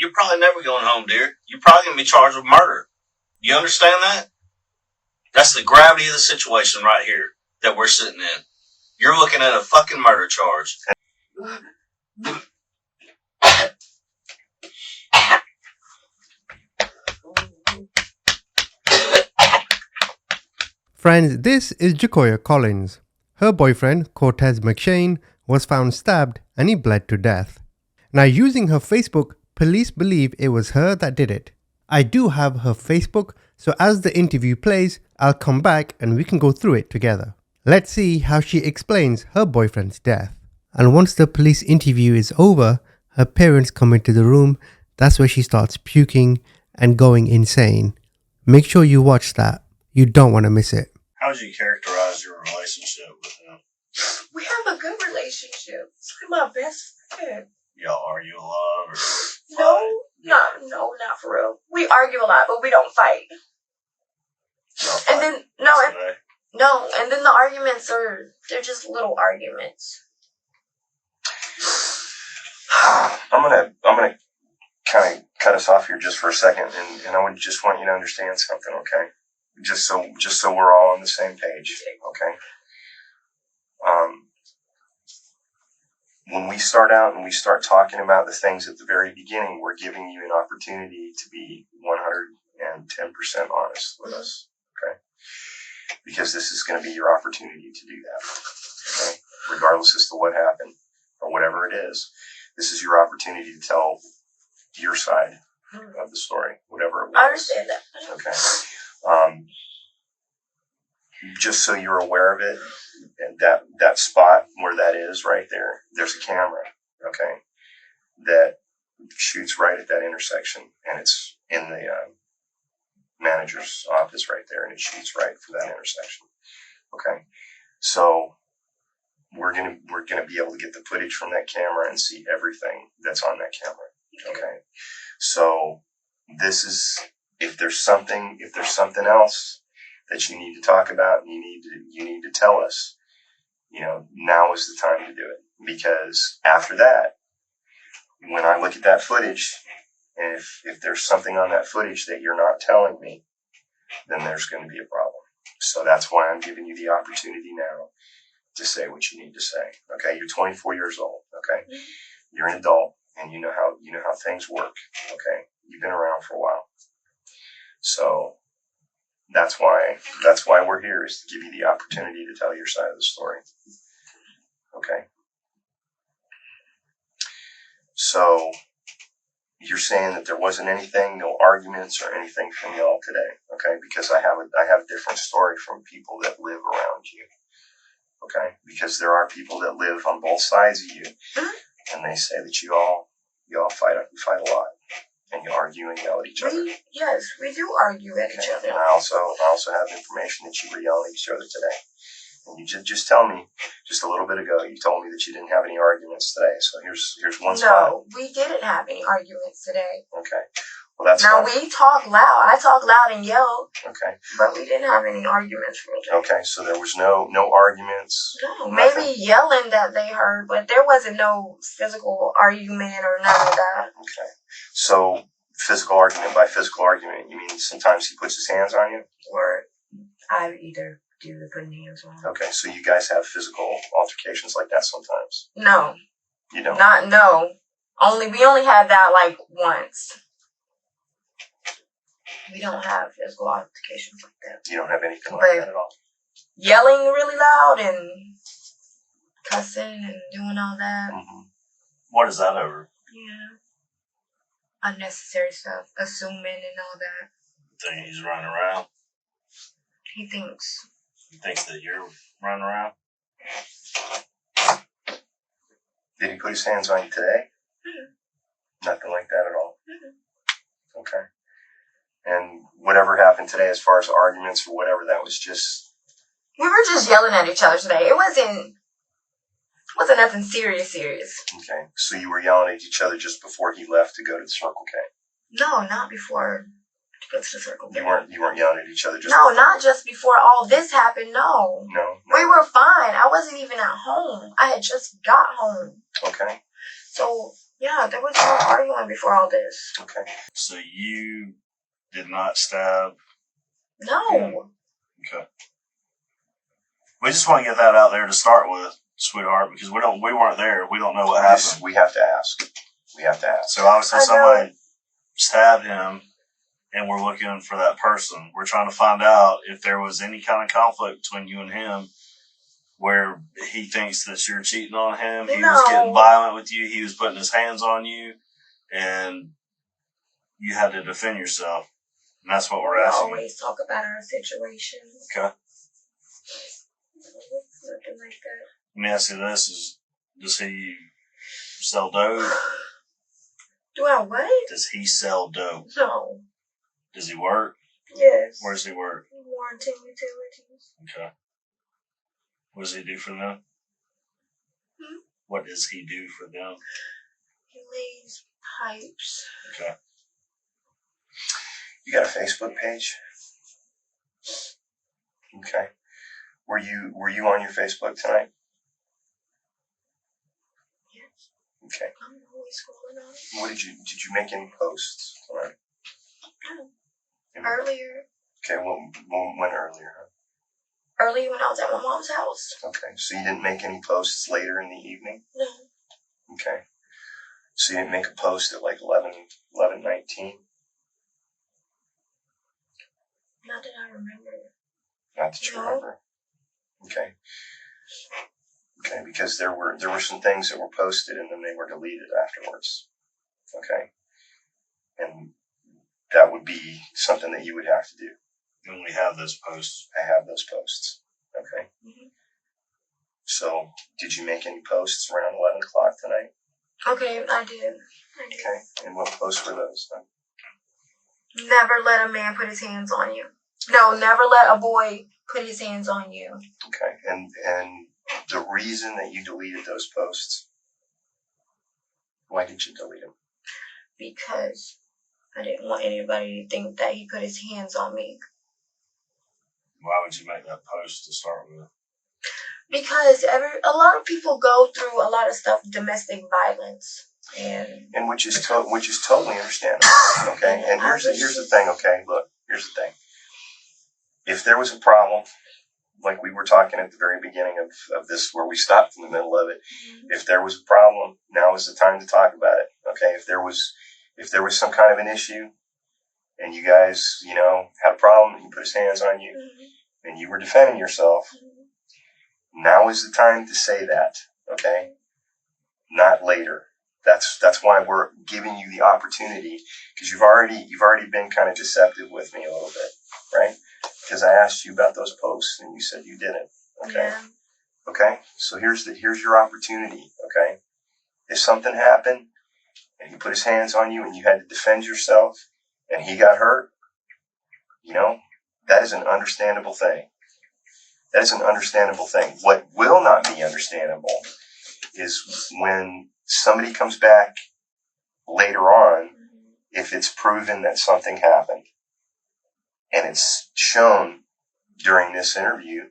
you're probably never going home, dear. You're probably going to be charged with murder. You understand that? That's the gravity of the situation right here that we're sitting in. You're looking at a fucking murder charge. Friends, this is Jaquoia Collins. Her boyfriend, Quartez McShane, was found stabbed and he bled to death. Now, using her Facebook, police believe it was her that did it. I do have her Facebook, so as the interview plays, I'll come back and we can go through it together. Let's see how she explains her boyfriend's death. And once the police interview is over, her parents come into the room. That's where she starts puking and going insane. Make sure you watch that. You don't want to miss it. How would you characterize your relationship with him? We have a good relationship. He's my best friend. Y'all argue a lot? Or No, not for real. We argue a lot, but we don't fight. And then and then the arguments they're just little arguments. I'm gonna kind of cut us off here just for a second, and I would just want you to understand something, okay? Just so we're all on the same page, okay? When we start out and we start talking about the things at the very beginning, we're giving you an opportunity to be 110% honest with us, okay? Because this is going to be your opportunity to do that, okay? Regardless as to what happened or whatever it is, this is your opportunity to tell your side of the story, whatever it was. I understand that. Okay. Just so you're aware of it, and that spot where that is right there, there's a camera, okay, that shoots right at that intersection, and it's in the manager's office right there, and it shoots right for that intersection. Okay, so we're gonna be able to get the footage from that camera and see everything that's on that camera. Okay, so this is if there's something else that you need to talk about, and you need to tell us, now is the time to do it. Because after that, when I look at that footage, and if there's something on that footage that you're not telling me, then there's going to be a problem. So that's why I'm giving you the opportunity now to say what you need to say. Okay, you're 24 years old. Okay, you're an adult, and you know how things work. Okay, you've been around for a while, so. That's why we're here, is to give you the opportunity to tell your side of the story. Okay. So you're saying that there wasn't anything, no arguments or anything from y'all today, okay? Because I have a different story from people that live around you, okay? Because there are people that live on both sides of you, and they say that you all fight a lot. And you argue and yell at each other. Yes, we do argue at each other. And I also have information that you were yelling at each other today. And you just tell me, just a little bit ago, you told me that you didn't have any arguments today. So here's one spot. No, we didn't have any arguments today. Okay. Well, that's now fine. We talk loud. I talk loud and yell. Okay. But we didn't have any arguments from today. Okay, so there was no arguments. No, maybe yelling that they heard, but there wasn't no physical argument or none of that. Okay. So physical argument, by physical argument, you mean sometimes he puts his hands on you? Or I either do the putting hands on. Okay, so you guys have physical altercations like that sometimes? No. You don't? No. We only had that like once. We don't have physical altercations like that. You don't have anything like that at all? Yelling really loud and cussing and doing all that. Mm-hmm. What is that over? Yeah. Unnecessary stuff. Assuming and all that. You think he's running around? He thinks. He thinks that you're running around? Did he put his hands on you today? Mm-hmm. Nothing like that at all? Mm-hmm. Okay. And whatever happened today as far as arguments or whatever, that was just... We were just yelling at each other today. It wasn't nothing serious. Okay. So you were yelling at each other just before he left to go to the Circle K? No, not before to go to the Circle K. You weren't yelling at each other just No, before? not just before all this happened, no. No. We were fine. I wasn't even at home. I had just got home. Okay. So, Yeah, there was no arguing before all this. Okay. So you did not stab? No. Okay. We just want to get that out there to start with, sweetheart, because we weren't there. We don't know what happened. We have to ask. So obviously somebody stabbed him, and we're looking for that person. We're trying to find out if there was any kind of conflict between you and him, where he thinks that you're cheating on him. He was getting violent with you. He was putting his hands on you, and you had to defend yourself. And that's what we're asking. We always talk about our situation. Okay. Nothing like that. Let me ask you this: does he sell dope? Do I what? Does he sell dope? No. Does he work? Yes. Where does he work? Warranty utilities. Okay. What does he do for them? What does he do for them? He lays pipes. Okay. You got a Facebook page? Okay. Were you on your Facebook tonight? Yes. Okay. I'm always scrolling on. What did you make any posts tonight? No. Earlier. Okay. When earlier? Huh? Earlier when I was at my mom's house. Okay. So you didn't make any posts later in the evening? No. Okay. So you didn't make a post at like 11:19? Not that I remember. Not that you remember. Okay. Okay, because there were some things that were posted and then they were deleted afterwards. Okay. And that would be something that you would have to do. And we have those posts. I have those posts. Okay. Mm-hmm. So, did you make any posts around 11 o'clock tonight? Okay, I did. Okay. And what posts were those then? Never let a man put his hands on you. No, never let a boy put his hands on you. Okay. And the reason that you deleted those posts, why did you delete them? Because I didn't want anybody to think that he put his hands on me. Why would you make that post to start with? Because a lot of people go through a lot of stuff, domestic violence, and which is totally understandable. Okay, and here's the thing. Okay, look, here's the thing. If there was a problem, like we were talking at the very beginning of this, where we stopped in the middle of it, if there was a problem, now is the time to talk about it. Okay, if there was some kind of an issue, and you guys, had a problem, and he put his hands on you, and you were defending yourself. Now is the time to say that, okay? Not later. That's why we're giving you the opportunity, because you've already been kind of deceptive with me a little bit, right? Because I asked you about those posts and you said you didn't. Okay. Yeah. Okay. So here's your opportunity. Okay. If something happened and he put his hands on you and you had to defend yourself and he got hurt, that is an understandable thing. That is an understandable thing. What will not be understandable is when somebody comes back later on, if it's proven that something happened and it's shown during this interview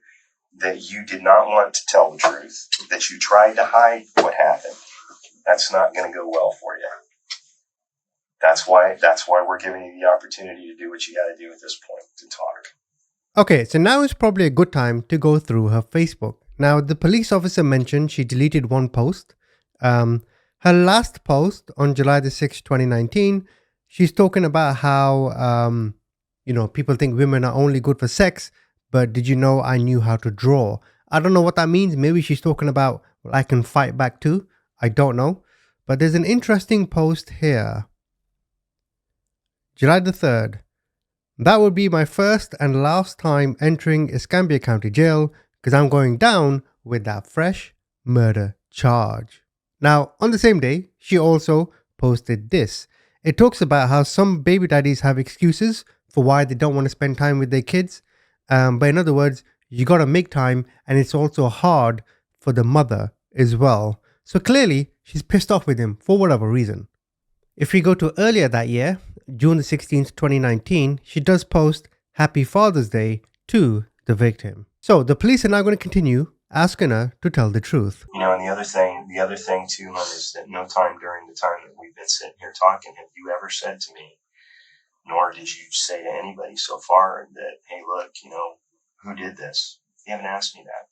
that you did not want to tell the truth, that you tried to hide what happened. That's not going to go well for you. That's why we're giving you the opportunity to do what you got to do at this point, to talk. Okay, so now is probably a good time to go through her Facebook. Now, the police officer mentioned she deleted one post. Her last post on July the 6th, 2019, she's talking about how, people think women are only good for sex, but did you know I knew how to draw? I don't know what that means. Maybe she's talking about, I can fight back too. I don't know. But there's an interesting post here. July the 3rd. That would be my first and last time entering Escambia County Jail because I'm going down with that fresh murder charge. Now, on the same day, she also posted this. It talks about how some baby daddies have excuses for why they don't want to spend time with their kids. But in other words, you got to make time, and it's also hard for the mother as well. So clearly, she's pissed off with him for whatever reason. If we go to earlier that year, June the 16th, 2019, she does post Happy Father's Day to the victim. So the police are now going to continue asking her to tell the truth. You know, and the other thing too, hon, is that no time during the time that we've been sitting here talking have you ever said to me, nor did you say to anybody so far that, hey, look, you know, who did this? You haven't asked me that.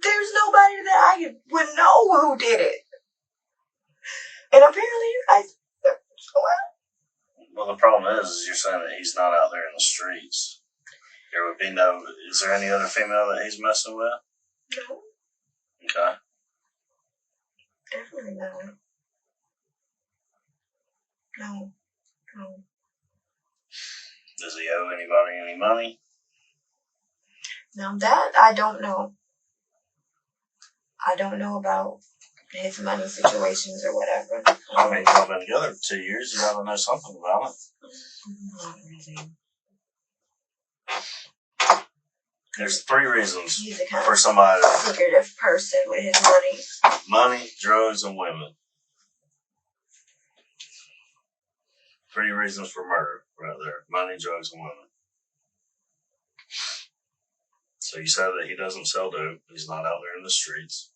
There's nobody that I would know who did it. And apparently, Well, the problem is you're saying that he's not out there in the streets. There would be no. Is there any other female that he's messing with? no, Okay. definitely no. No. Does he owe anybody any money? Now that I don't know. I don't know about his money situations or whatever. I mean, y'all been together for 2 years. You gotta know something about it. Not really. There's 3 reasons He's a kind for of somebody to secretive person with his money. money, drugs, and women. 3 reasons for murder, right there. Money, drugs, and women. So you said that he doesn't sell dope. He's not out there in the streets.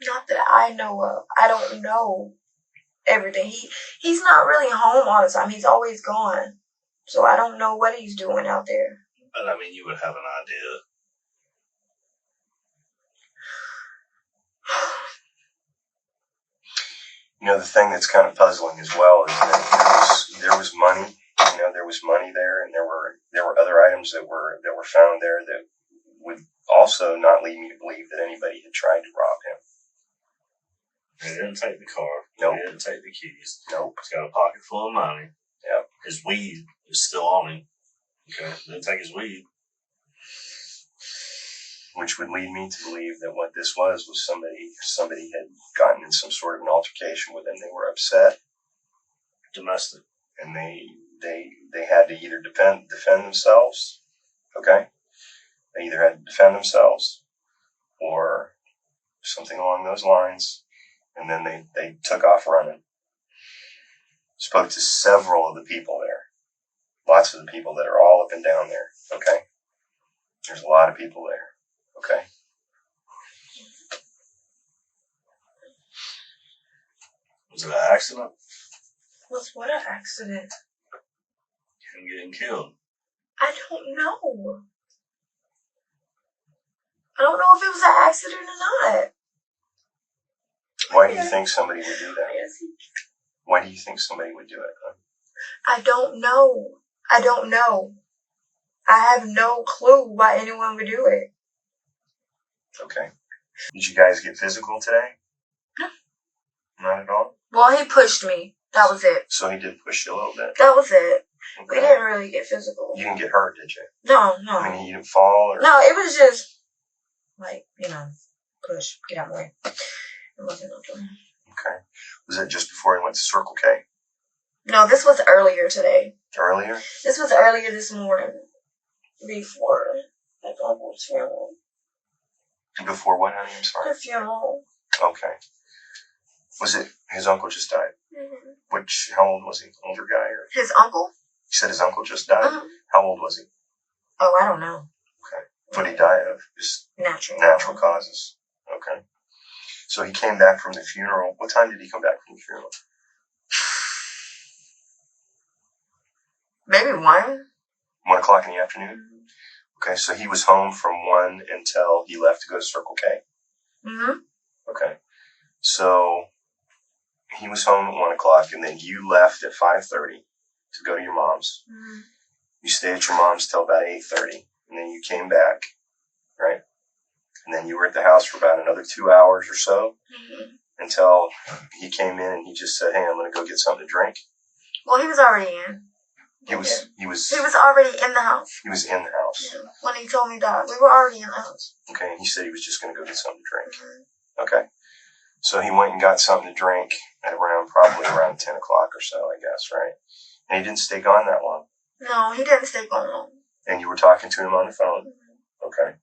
Not that I know of. I don't know everything. He's not really home all the time. He's always gone. So I don't know what he's doing out there. But I mean, you would have an idea. You know, the thing that's kind of puzzling as well is that there was money. You know, there was money there, and there were other items that were found there that would also not lead me to believe that anybody had tried to rob him. They didn't take the car. Nope. They didn't take the keys. Nope. He's got a pocket full of money. Yep. His weed is still on him. Okay. Didn't take his weed. Which would lead me to believe that what this was somebody had gotten in some sort of an altercation with him. They were upset. Domestic. And they had to either defend themselves. Okay? They either had to defend themselves or something along those lines. And then they took off running. Spoke to several of the people there. Lots of the people that are all up and down there. Okay? There's a lot of people there. Okay? Was it an accident? Was what an accident? Him getting killed. I don't know. I don't know if it was an accident or not. Why do you think somebody would do that? Why do you think somebody would do it? Huh? I don't know. I have no clue why anyone would do it. Okay. Did you guys get physical today? No. Not at all? Well, he pushed me. That was it. So he did push you a little bit. That was it. Okay. We didn't really get physical. You didn't get hurt, did you? No. I mean, you didn't fall? Or... No, it was just, like, push, get out of the way. It wasn't nothing. Okay. Was it just before he went to Circle K? No, this was earlier today. Earlier? This was earlier this morning. Before my uncle's funeral. Before what, honey? I'm sorry. The funeral. Okay. Was it his uncle just died? Mm-hmm. How old was he? Older guy? Or... His uncle? You said his uncle just died? Mm-hmm. How old was he? Oh, I don't know. Okay. What did he die of? Just natural causes. Okay. So he came back from the funeral. What time did he come back from the funeral? Maybe 1. 1 o'clock in the afternoon? Okay, so he was home from 1 until he left to go to Circle K? Mm-hmm. Okay. So he was home at 1 o'clock, and then you left at 5:30 to go to your mom's. Mm-hmm. You stayed at your mom's till about 8:30, and then you came back, right? And then you were at the house for about another 2 hours or so until he came in and he just said, hey, I'm going to go get something to drink. Well, he was already in. He was already in the house. He was in the house. Yeah. When he told me that, we were already in the house. Okay, and he said he was just going to go get something to drink. Mm-hmm. Okay. So he went and got something to drink at probably around 10 o'clock or so, I guess, right? And he didn't stay gone that long. No, he didn't stay gone long. And you were talking to him on the phone? Mm-hmm. Okay.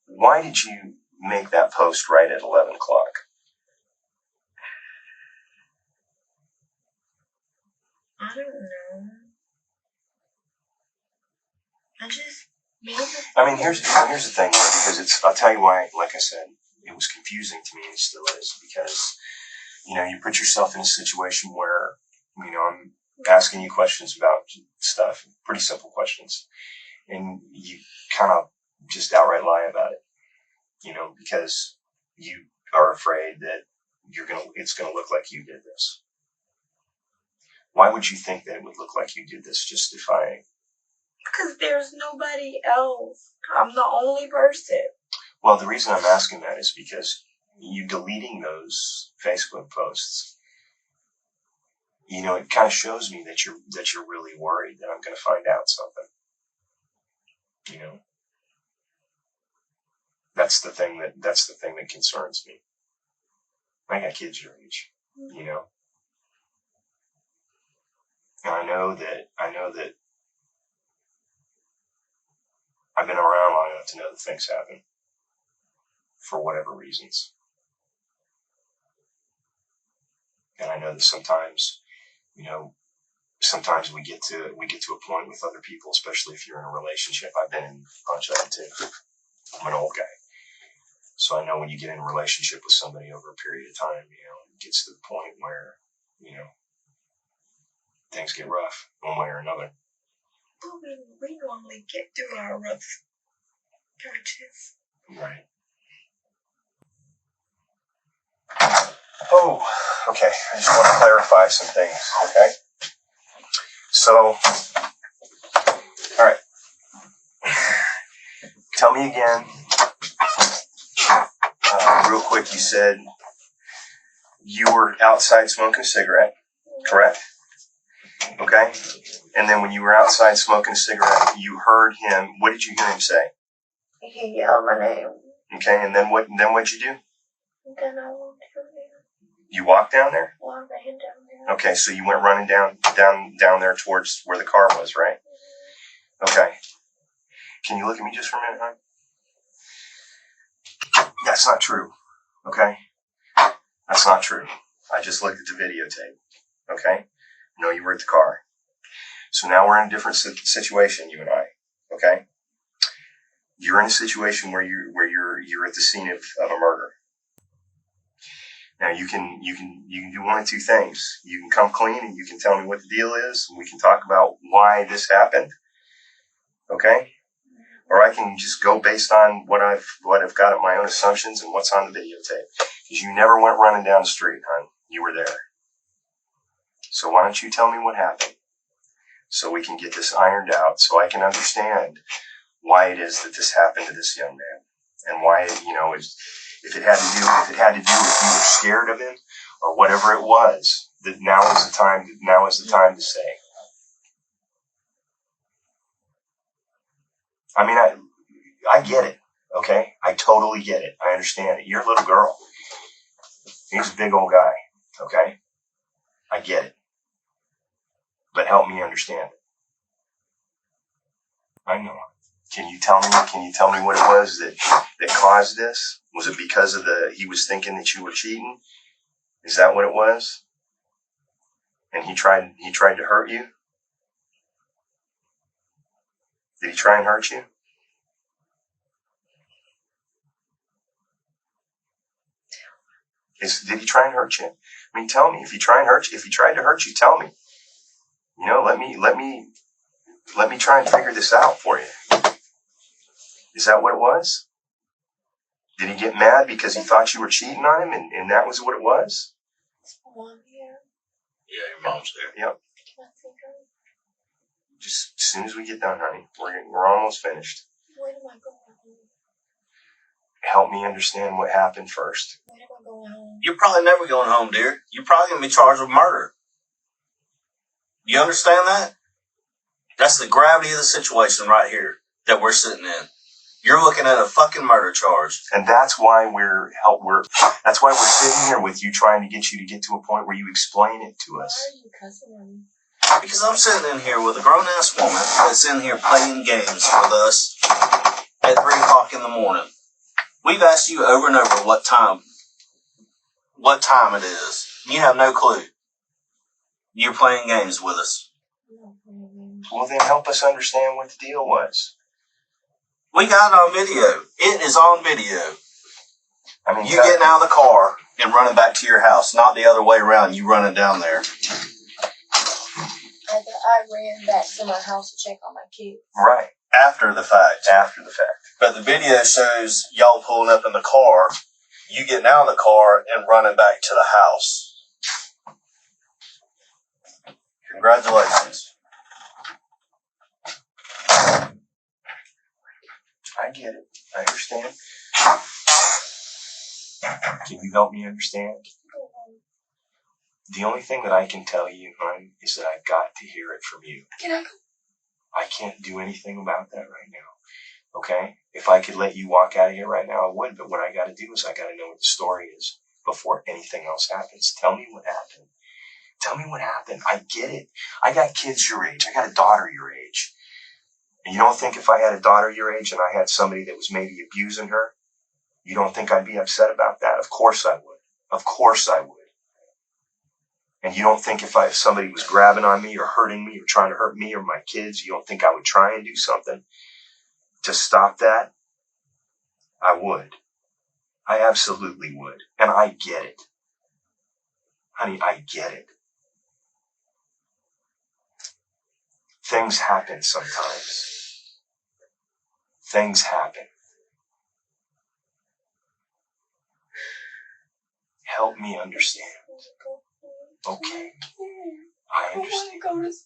Why did you make that post right at 11 o'clock? I don't know. I just, I mean, here's the thing, because I'll tell you why, like I said, it was confusing to me, and it still is, because, you put yourself in a situation where, I'm asking you questions about stuff, pretty simple questions, and you kind of just outright lie about it, because you are afraid that it's gonna look like you did this. Why would you think that it would look like you did this justifying? Because there's nobody else. I'm the only person. Well, the reason I'm asking that is because you deleting those Facebook posts, it kind of shows me that you're really worried that I'm going to find out something. That's the thing that concerns me. I got kids your age, and I know that I've been around long enough to know that things happen for whatever reasons. And I know that sometimes we get to a point with other people, especially if you're in a relationship. I've been in a bunch of them too. I'm an old guy. So I know when you get in a relationship with somebody over a period of time, it gets to the point where, things get rough one way or another. But we normally get through our rough patches. Right. Oh, okay. I just want to clarify some things, okay? So, all right. Tell me again, real quick, you said you were outside smoking a cigarette, correct? Okay. And then when you were outside smoking a cigarette, you heard him. What did you hear him say? He yelled my name. Okay. And then what'd you do? Then I walked down there. You walked down there? Well, I ran down there. Okay. So you went running down there towards where the car was, right? Okay. Can you look at me just for a minute, hon? That's not true. Okay. That's not true. I just looked at the videotape. Okay. No, you were at the car. So now we're in a different situation, you and I. Okay. You're in a situation where you're at the scene of a murder. Now you can do one of two things. You can come clean and you can tell me what the deal is, and we can talk about why this happened. Okay. Or I can just go based on what I've got at my own assumptions and what's on the videotape. Because you never went running down the street, hon. You were there. So why don't you tell me what happened? So we can get this ironed out, so I can understand why it is that this happened to this young man. And why, if it had to do with you were scared of him or whatever it was, that now is the time to say. I mean, I get it, okay? I totally get it. I understand it. You're a little girl. He's a big old guy, okay? I get it. But help me understand it. I know. Can you tell me what it was that caused this? Was it because of he was thinking that you were cheating? Is that what it was? And he tried to hurt you? Did he try and hurt you? Did he try and hurt you? I mean, tell me. If he tried to hurt you, tell me. Let me try and figure this out for you. Is that what it was? Did he get mad because he thought you were cheating on him, and that was what it was? Mom here. Yeah, your mom's there. Yep. Can I see her? Just as soon as we get done, honey. We're almost finished. Where am I going? Help me understand what happened first. Where am I going home? You're probably never going home, dear. You're probably going to be charged with murder. You understand that? That's the gravity of the situation right here that we're sitting in. You're looking at a fucking murder charge. And that's why we're sitting here with you, trying to get to a point where you explain it to us. Why are you cussing at me? Because I'm sitting in here with a grown-ass woman that's in here playing games with us at 3 o'clock in the morning. We've asked you over and over what time it is. You have no clue. You're playing games with us. Well, then help us understand what the deal was. We got it on video. It is on video. I mean, you getting out of the car and running back to your house, not the other way around. You running down there. I ran back to my house to check on my kids. Right. After the fact. After the fact. But the video shows y'all pulling up in the car, you getting out of the car and running back to the house. Congratulations. I get it. I understand. Can you help me understand? The only thing that I can tell you, hon, is that I've got to hear it from you. Can I go? I can't do anything about that right now. Okay? If I could let you walk out of here right now, I would. But what I got to do is I got to know what the story is before anything else happens. Tell me what happened. Tell me what happened. I get it. I got kids your age. I got a daughter your age. And you don't think if I had a daughter your age and I had somebody that was maybe abusing her, you don't think I'd be upset about that? Of course I would. Of course I would. And you don't think if somebody was grabbing on me or hurting me or trying to hurt me or my kids, you don't think I would try and do something to stop that? I would. I absolutely would. And I get it. Honey, I get it. Things happen sometimes. Things happen. Help me understand. Okay. I understand. I want to go to sleep.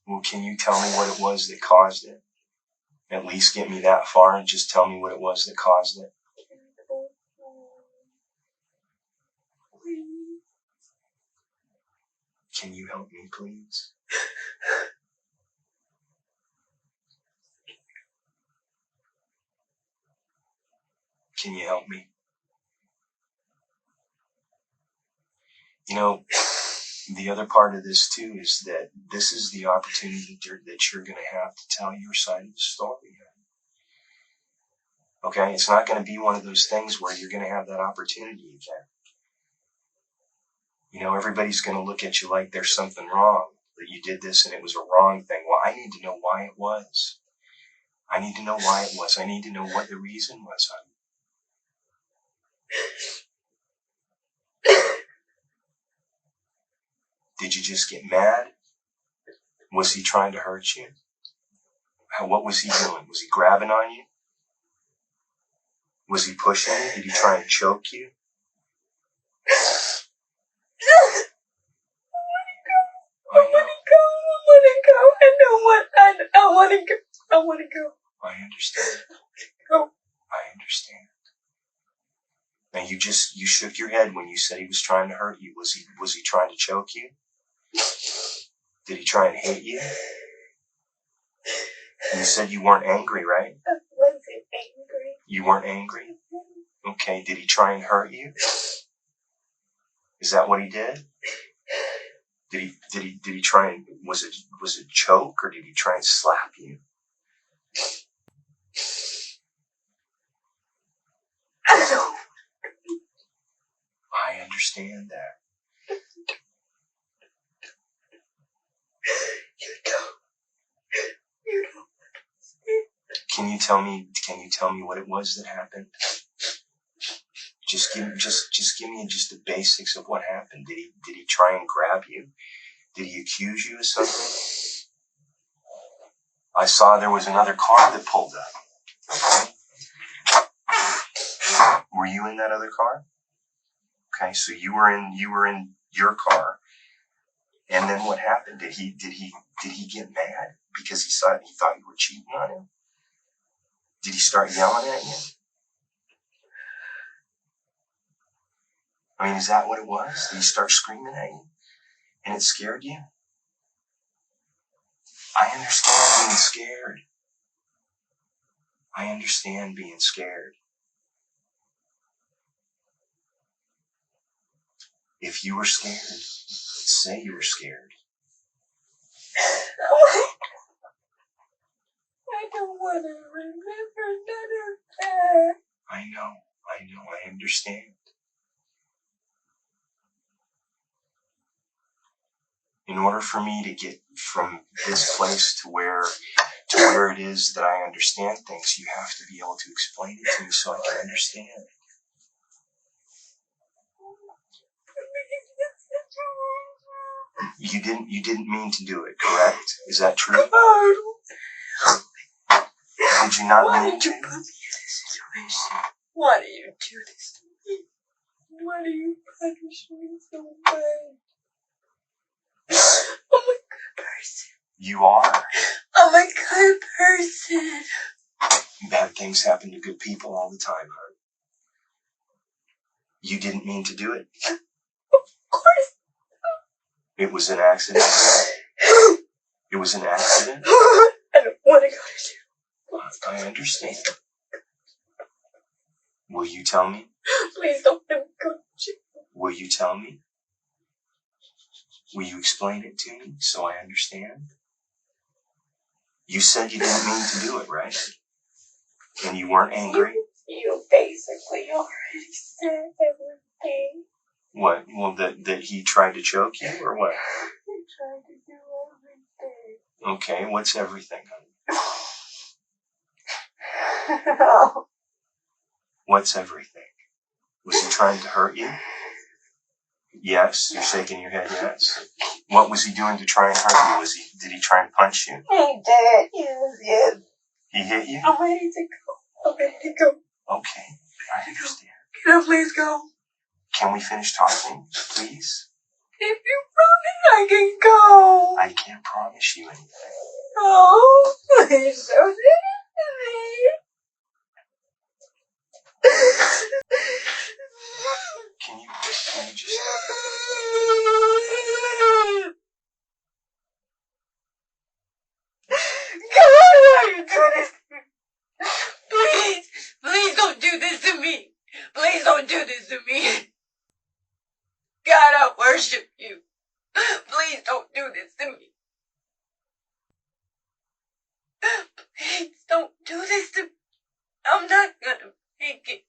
Well, can you tell me what it was that caused it? At least get me that far and just tell me what it was that caused it. Can you help me, please? Can you help me? You know, the other part of this too is that this is the opportunity that you're going to have to tell your side of the story. Okay? It's not going to be one of those things where you're going to have that opportunity again. You know, everybody's going to look at you like there's something wrong, that you did this and it was a wrong thing. Well, I need to know why it was. I need to know why it was. I need to know what the reason was. Did you just get mad? Was he trying to hurt you? What was he doing? Was he grabbing on you? Was he pushing you? Did he try and choke you? I want to go. I understand. Go. I understand. Now you shook your head when you said he was trying to hurt you. Was he trying to choke you? Did he try and hit you? You said you weren't angry, right? I wasn't angry. You weren't angry? Okay, did he try and hurt you? Is that what he did? Did he try and was it choke or did he try and slap you? I understand that. You don't. Can you tell me what it was that happened? Just give me just the basics of what happened. Did he try and grab you? Did he accuse you of something? I saw there was another car that pulled up. Okay? Were you in that other car? Okay, so you were in your car. And then what happened? Did he get mad because he thought you were cheating on him? Did he start yelling at you? I mean, is that what it was? Did he start screaming at you? And it scared you? I understand being scared. I understand being scared. If you were scared, say you were scared. I don't want to remember none of that. I know, I understand. In order for me to get from this place to where it is that I understand things, you have to be able to explain it to me so I can understand. You didn't mean to do it, correct? Is that true? Did you not Why mean did you to? put me in this situation? Why do you do this to me? Why do you punish me so bad? I'm a good person. You are. I'm a good person. Bad things happen to good people all the time, huh? You didn't mean to do it. Of course. It was an accident. It was an accident. I don't want to go to jail. I understand. Will you tell me? Please don't let me go to jail. Will you tell me? Will you explain it to me so I understand? You said you didn't mean to do it, right? And you weren't angry? You basically already said everything. What? Well, that he tried to choke you, or what? He tried to do everything. Okay, what's everything, honey? What's everything? Was he trying to hurt you? Yes, you're shaking your head, yes. What was he doing to try and hurt you? Did he try and punch you? He did. Yes. He hit you? I'm ready to go. I'm ready to go. Okay, I understand. Can I please go? Can we finish talking, please? If you promise I can go. I can't promise you anything. Oh, please don't do this to me. Can you just... God, why you do this to me? Please don't do this to me. Please don't do this to me. God, I worship you. Please don't do this to me. Please don't do this to me. I'm not gonna make it.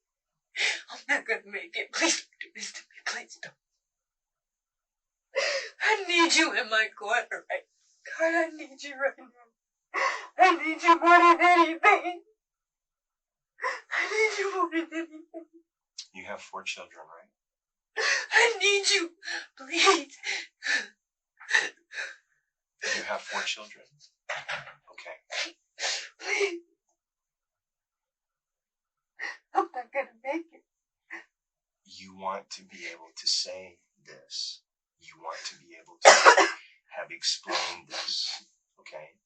I'm not gonna make it. Please don't do this to me. Please don't. I need you in my corner right now. God, I need you right now. I need you more than anything. I need you more than anything. You have 4 children, right? I need you. Please. You have 4 children. Okay. Please. I'm not gonna make it. You want to be able to say this. You want to be able to have explained this. Okay?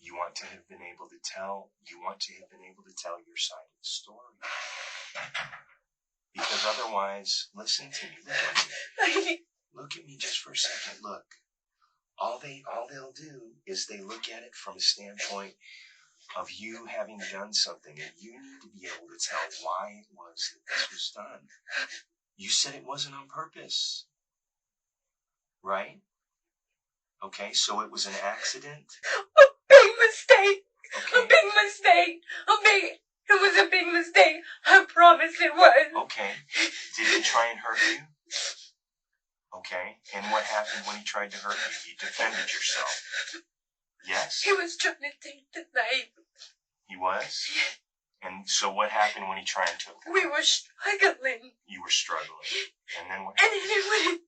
You want to have been able to tell your side of the story. Because otherwise, listen to me. Look at me just for a second. Look. All they'll do is they look at it from a standpoint of you having done something, and you need to be able to tell why it was that this was done. You said it wasn't on purpose, right? Okay, so it was an accident? A big mistake. Okay. A big mistake. It was a big mistake. I promise it was. Okay. Did he try and hurt you? Okay. And what happened when he tried to hurt you? You defended yourself. Yes? He was trying to take the knife. He was? And so what happened when he tried to? We were struggling. You were struggling. And then what And happened? then it went.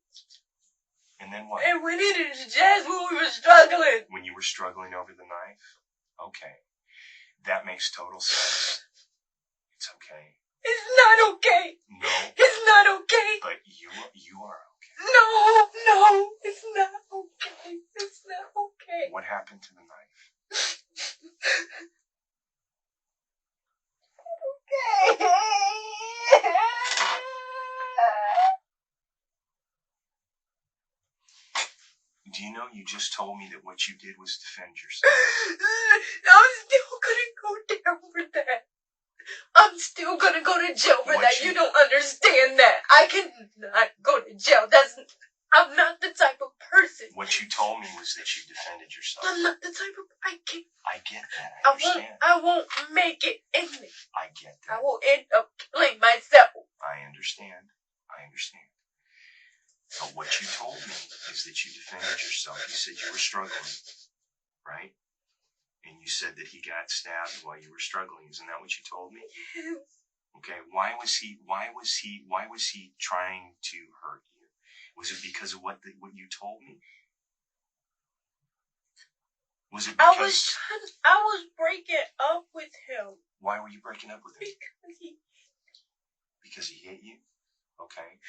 And then what? It went in his chest when we were struggling. When you were struggling over the knife? Okay. That makes total sense. It's okay. It's not okay. No. It's not okay. But you are okay. No, it's not okay. It's not okay. What happened to the knife? Okay. Do you know you just told me that what you did was defend yourself? I'm still gonna go down for that. I'm still gonna go to jail for that. You don't understand that. I cannot go to jail. I'm not the type of person. What you told me was that you defended yourself. I'm not the type of. I get that. I understand. I won't make it in me. I get that. I will end up killing myself. I understand. But But what you told me is that you defended yourself. You said you were struggling, right? And you said that he got stabbed while you were struggling. Isn't that what you told me? Okay. Why was he trying to hurt you? Was it because of what you told me? Was it because I was breaking up with him. Why were you breaking up with him? Because he Because he hit you? Okay.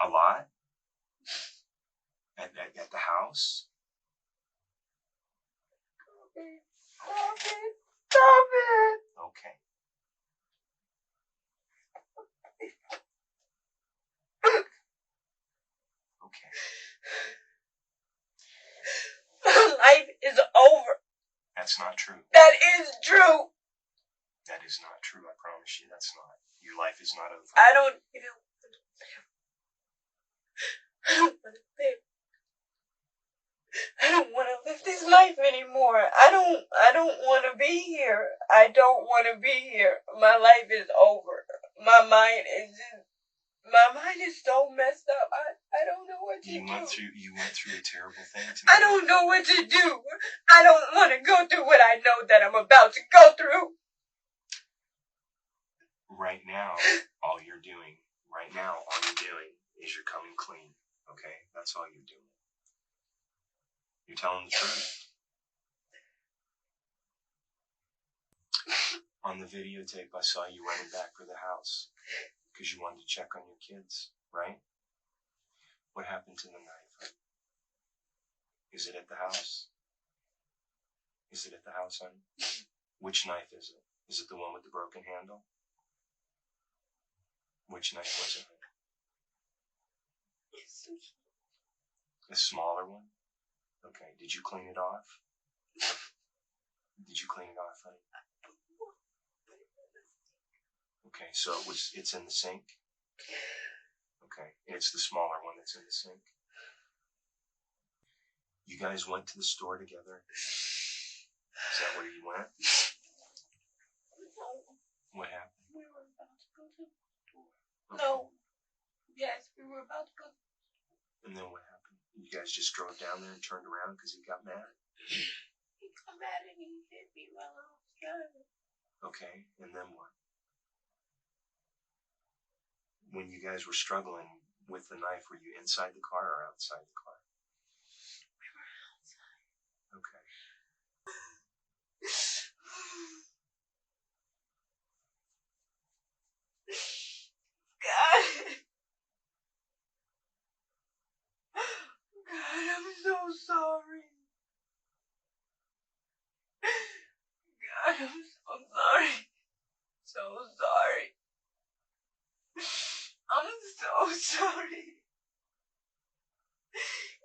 A lot? At the house? Stop it. Okay. Okay. Life is over. That's not true. That is true. That is not true. I promise you that's not. Your life is not over. I don't want to live this life anymore. I don't want to be here. I don't want to be here. My life is over. My mind is so messed up. I don't know what to do. You went through a terrible thing tonight. I don't know what to do. I don't want to go through what I know that I'm about to go through. Right now, all you're doing is you're coming clean. Okay? That's all you're doing. You're telling the truth. On the videotape, I saw you running back for the house because you wanted to check on your kids, right? What happened to the knife? Is it at the house? Is it at the house, honey? Which knife is it? Is it the one with the broken handle? Which knife was it? A smaller one? Okay. Did you clean it off? Did you clean it off, honey? Okay, so it's in the sink? Okay, it's the smaller one that's in the sink. You guys went to the store together? Is that where you went? What happened? We were about to go to the store. Okay. No. Yes, we were about to go. And then what happened? You guys just drove down there and turned around because he got mad? He got mad and he hit me while I was driving. Okay, and then what? When you guys were struggling with the knife, were you inside the car or outside the car? We were outside. Okay. God, I'm so sorry. God, I'm so sorry. So sorry. I'm so sorry.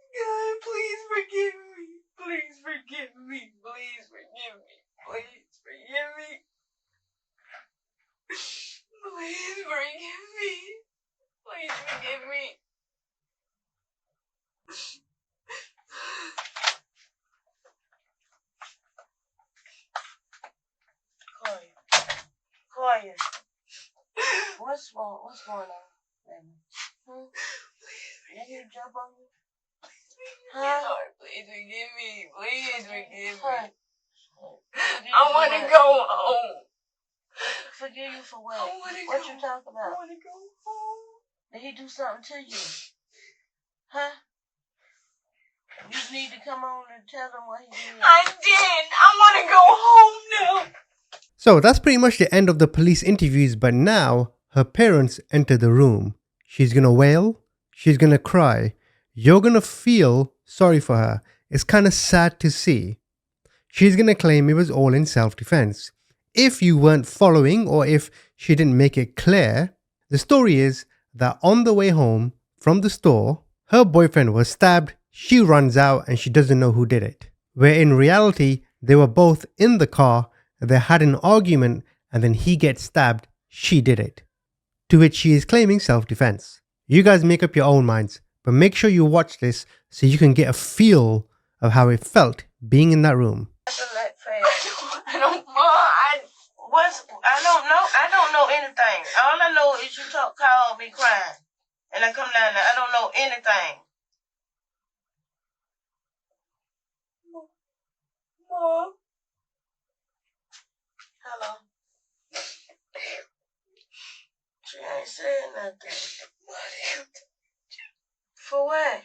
God, please forgive me. Please forgive me. Please forgive me. Please forgive me. Please forgive me. Please forgive me. Jaquoia, what's going on, baby? Did you jump on me? Huh? Lord, please forgive me. Please forgive me. Huh? I want to go home. Forgive you for what? I wanna What go. you talking I about? want to go home. Did he do something to you? Huh? You just need to come on and tell him what he did. I did. I want to go home now. So that's pretty much the end of the police interviews, but now her parents enter the room. She's gonna wail, she's gonna cry, you're gonna feel sorry for her. It's kind of sad to see. She's gonna claim it was all in self-defense. If you weren't following or if she didn't make it clear, the story is that on the way home from the store, her boyfriend was stabbed, she runs out and she doesn't know who did it. Where in reality, they were both in the car, they had an argument and then he gets stabbed, she did it. To which she is claiming self-defense. You guys make up your own minds, but make sure you watch this so you can get a feel of how it felt being in that room. I don't know anything. All I know is you called me crying. And I come down there, I don't know anything. Mom. Hello. She ain't saying nothing. For what?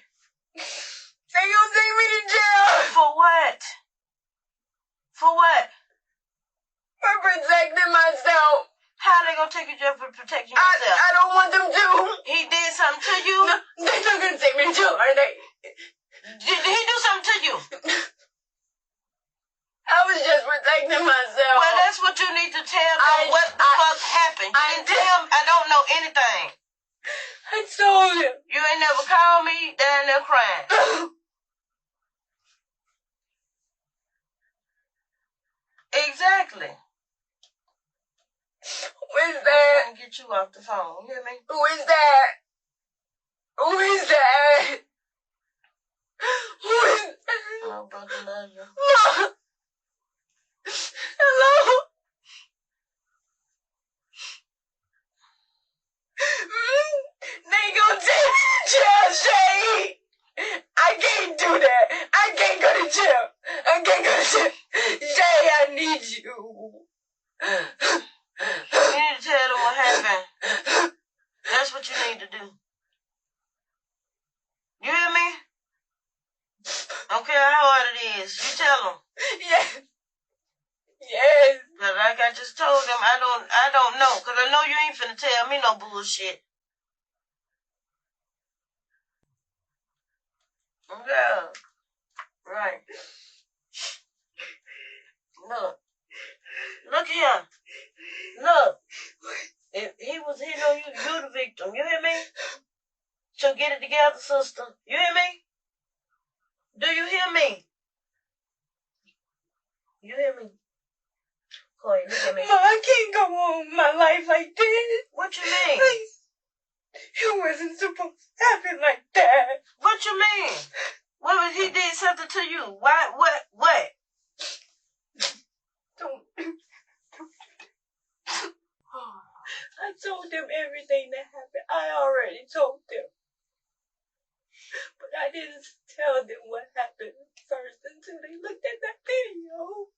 They gonna take me to jail. For what? For what? For protecting myself. How they gonna take you to jail for protecting yourself? I don't want them to. He did something to you? No, they're not gonna take me to jail, are they? Did he do something to you? I was just protecting myself. Well, that's what you need to tell them. What the fuck happened? You didn't tell me. I don't know anything. I told him. You ain't never called me down there crying. Exactly. Who is that? I'm gonna get you off the phone. You hear me? Who is that? Who is that? Who is that? My brother love you. Mom. Hello? They gonna take me to jail, Shay. I can't do that. I can't go to jail. I can't go to jail. Shay, I need you. You need to tell them what happened. That's what you need to do. You hear me? I don't care how hard it is. You tell them. Yes. Yes. But like I just told them, I don't know. Because I know you ain't finna tell me no bullshit. Yeah. Right. Look. Look here. Look. If he was hitting on you, you the victim. You hear me? So get it together, sister. You hear me? Do you hear me? You hear me? Chloe, look at me. Mom, I can't go on with my life like this. What you mean? It wasn't supposed to happen like that. What you mean? What was he did something to you? Why? What? Don't. I told them everything that happened. I already told them. But I didn't tell them what happened first until they looked at that video.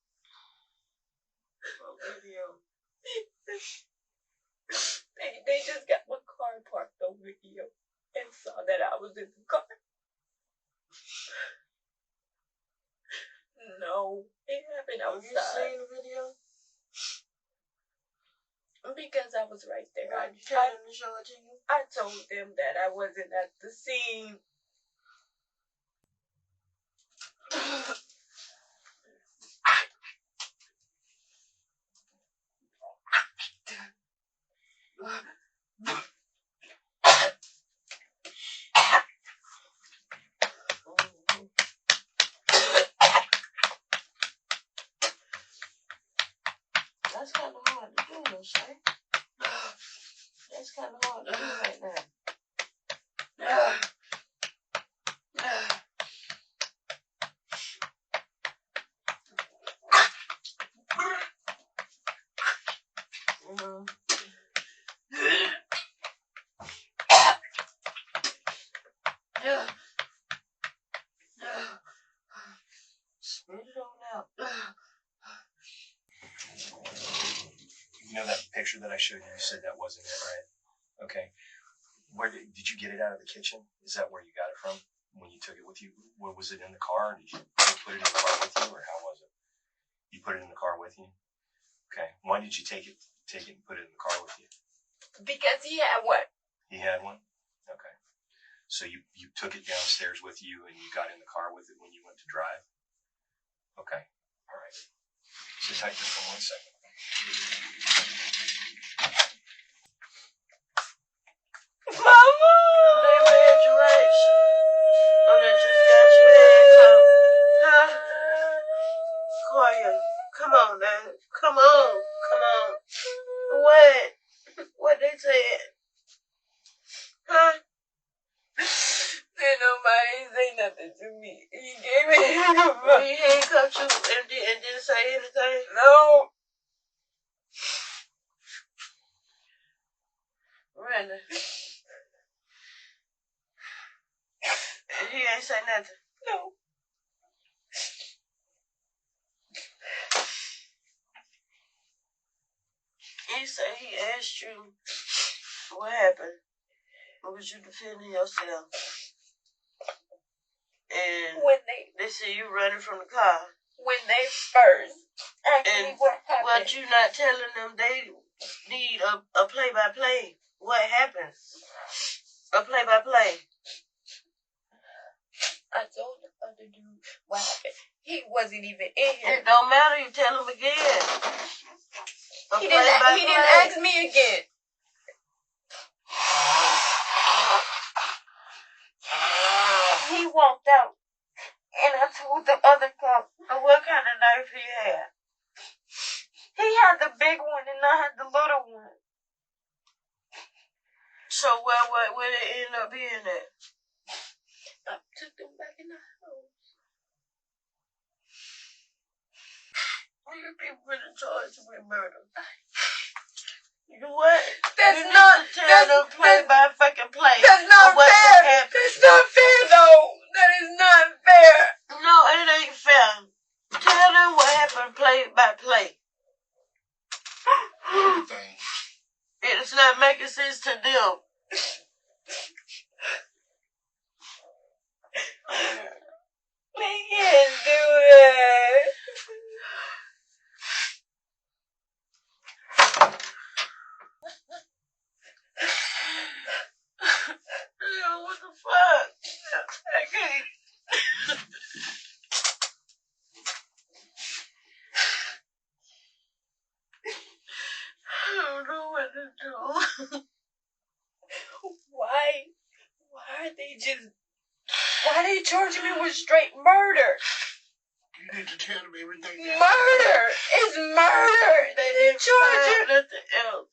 What video? They just got my car parked over here and saw that I was in the car. No, it happened Have you outside. seen the video? Because I was right there. Why did you tell them to show it to you? I told them that I wasn't at the scene. That's kind of hard to do, though, Shay. That's kind of hard to do right now. Spit it on out. You know that picture that I showed you? You said that wasn't it, right? Okay. Where did you get it out of the kitchen? Is that where you got it from? When you took it with you? What was it in the car? Did you put it in the car with you, or how was it? You put it in the car with you? Okay. Why did you take it and put it in the car with you? Because he had one. He had one? Okay. So you took it downstairs with you and you got in the car with it when you went to drive? Okay. All right. Sit tight just for 1 second. Mama! They made you right. Oh, they just got your handcuffed. Huh? Quartez, come on now. Come on. What? What they said? Huh? Then nobody say nothing to me. He gave me He handcuffed you and didn't say anything? No. Randy. say nothing? No. He said he asked you what happened. Was you defending yourself? And When they see you running from the car. When they first asked me And what happened. what you not telling them, they need a play-by-play. What happened? A play-by-play. I told the other dude what happened. He wasn't even in here. It don't matter. You tell him again. He didn't ask me again. He walked out, and I told the other cop. What kind of knife he had? He had the big one, and I had the little one. So where it end up being at? I took them back in the house. You people been charged with murder. You what? That's you not. Need to tell them play by fucking play. That's not what fair. Happened. That's not fair, though. That is not fair. No, it ain't fair. Tell them what happened play by play. It's not making sense to them. We can't do that. Yo, what the fuck? I can't. I don't know what to do. Why are they charging me with straight murder? You need to tell them everything. Murder! It's murder! They didn't find nothing else.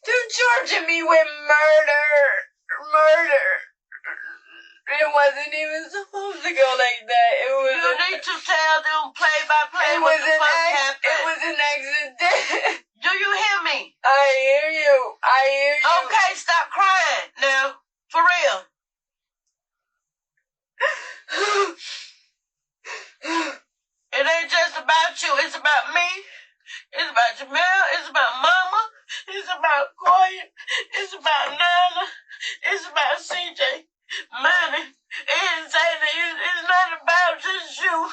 They're charging me with murder! Murder! It wasn't even supposed to go like that. It was You need to tell them play by play what the fuck happened. It was an accident. Do you hear me? I hear you. I hear you. Okay, stop crying now. For real. It ain't just about you. It's about me. It's about Jamel. It's about Mama. It's about Quartez. It's about Nana. It's about CJ. Money. And Zayna. It's not about just you.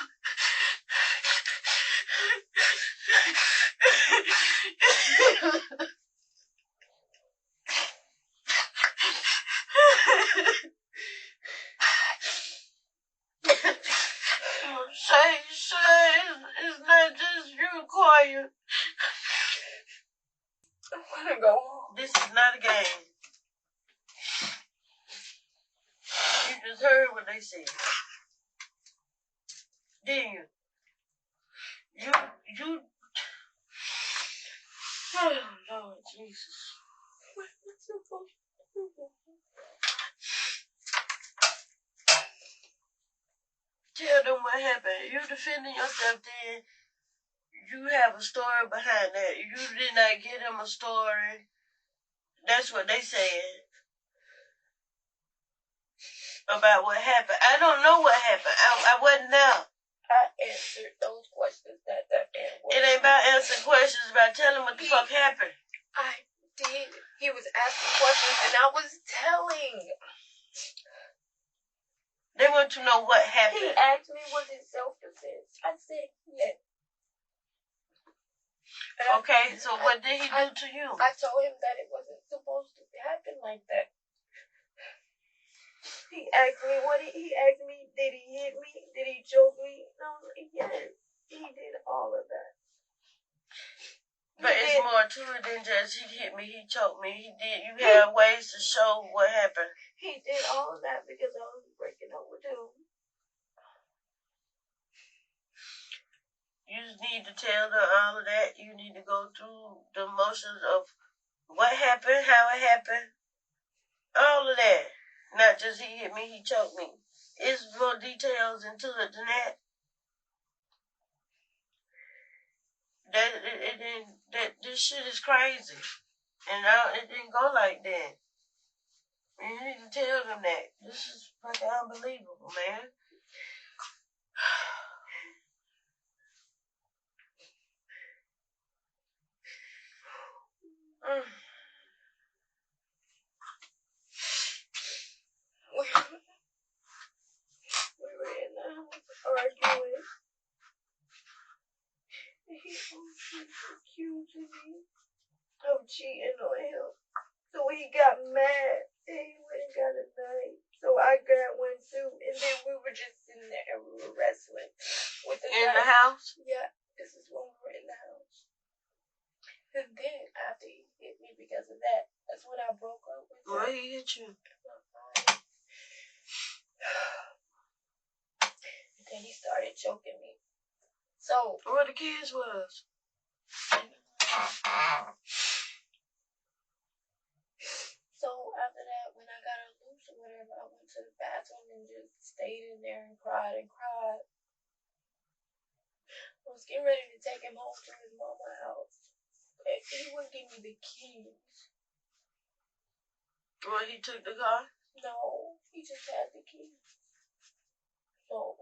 Say, it's not just you, Quartez. I want to go home. This is not a game. You just heard what they said. Didn't you? You. Oh, Lord Jesus. What am I supposed to do? Tell them what happened. You defending yourself, then you have a story behind that. You did not give them a story. That's what they said about what happened. I don't know what happened. I wasn't there. I answered those questions that man was. It ain't about answering questions. It's about telling what the fuck happened. I did. He was asking questions and I was telling. They want to know what He happened. asked me, was it self-defense? I said, yes. Okay, so what did he do to you? I told him that it wasn't supposed to happen like that. He asked me, did he hit me? Did he choke me? And I was like, yes, he did all of that. But it's more to it than just he hit me, he choked me, you have ways to show what happened. He did all of that because I was breaking up with him. You just need to tell them all of that. You need to go through the motions of what happened, how it happened, all of that. Not just he hit me, he choked me. It's more details into it than that. This shit is crazy. And it didn't go like that. You need to tell them that. This is fucking unbelievable, man. We were in the house arguing. He was accusing me of cheating on him. So he got mad and he went and got a knife. So I got one too. And then we were just sitting there and we were wrestling with the In knife. the house? Yeah, this is when we were in the house. And then after he hit me because of that, that's when I broke up with him. Why he hit you? And then he started choking me. So Where the kids was? So after that, when I got loose or whatever, I went to the bathroom and just stayed in there and cried and cried. I was getting ready to take him home to his mama's house. And he wouldn't give me the keys. Well, he took the car? No, he just had the keys. So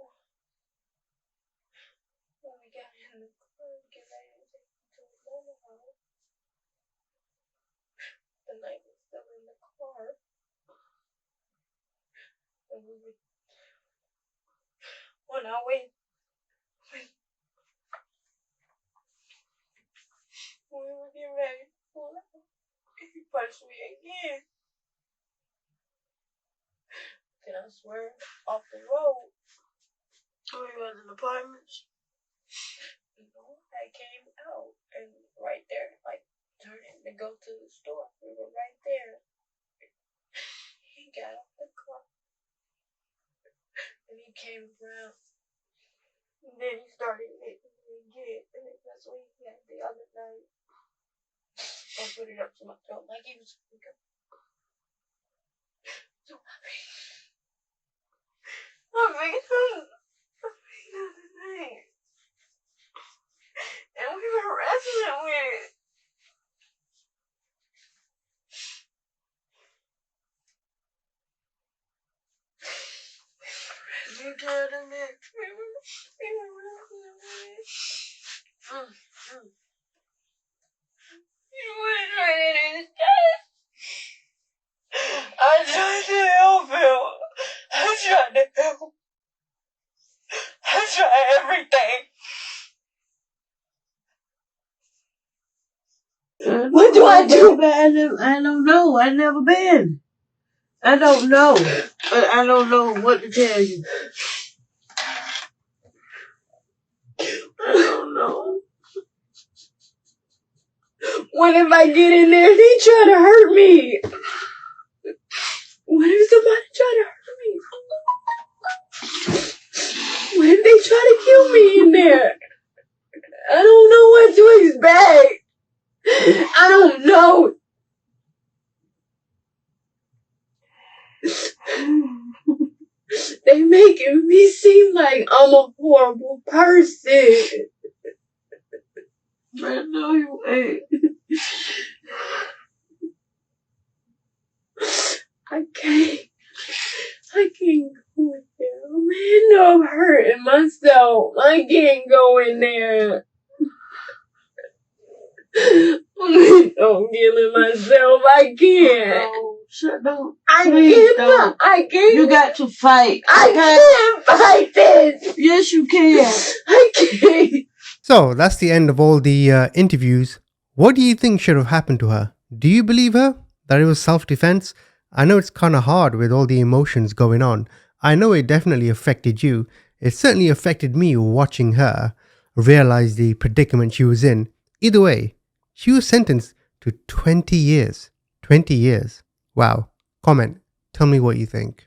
when we got in the car, because I had to take him to his mama's house, the knife was still in the car. And when I went, when we were getting ready to pull out, he punched me again. Then I swerved off the road. So he was in apartments? You know, I came out and right there, like turning to go to the store. We were right there. He got off the car. And he came around. And then he started hitting me again. And that's when he had the other night. I put it up to my throat like he was going to go. So I made him the other night. And we were wrestling with it. You tell them that? We were wrestling with it. You wouldn't try it in his chest. I tried to help him. I tried to help. I tried everything. What do I do? I don't know. I've never been. I don't know. But I don't know what to tell you. I don't know. What if I get in there and they try to hurt me? What if somebody try to hurt me? What if they try to kill me in there? I don't know what to expect. I don't know. They making me seem like I'm a horrible person. I know you ain't. I can't go in there. Man, no, I'm hurting myself. I can't go in there. I'm killing myself. I can't. No, shut up. I Please can't. I can't. You got to fight. I can't fight this. Yes, you can. I can't. So that's the end of all the interviews. What do you think should have happened to her? Do you believe her that it was self-defense? I know it's kind of hard with all the emotions going on. I know it definitely affected you. It certainly affected me watching her realize the predicament she was in. Either way, she was sentenced to 20 years. 20 years. Wow. Comment. Tell me what you think.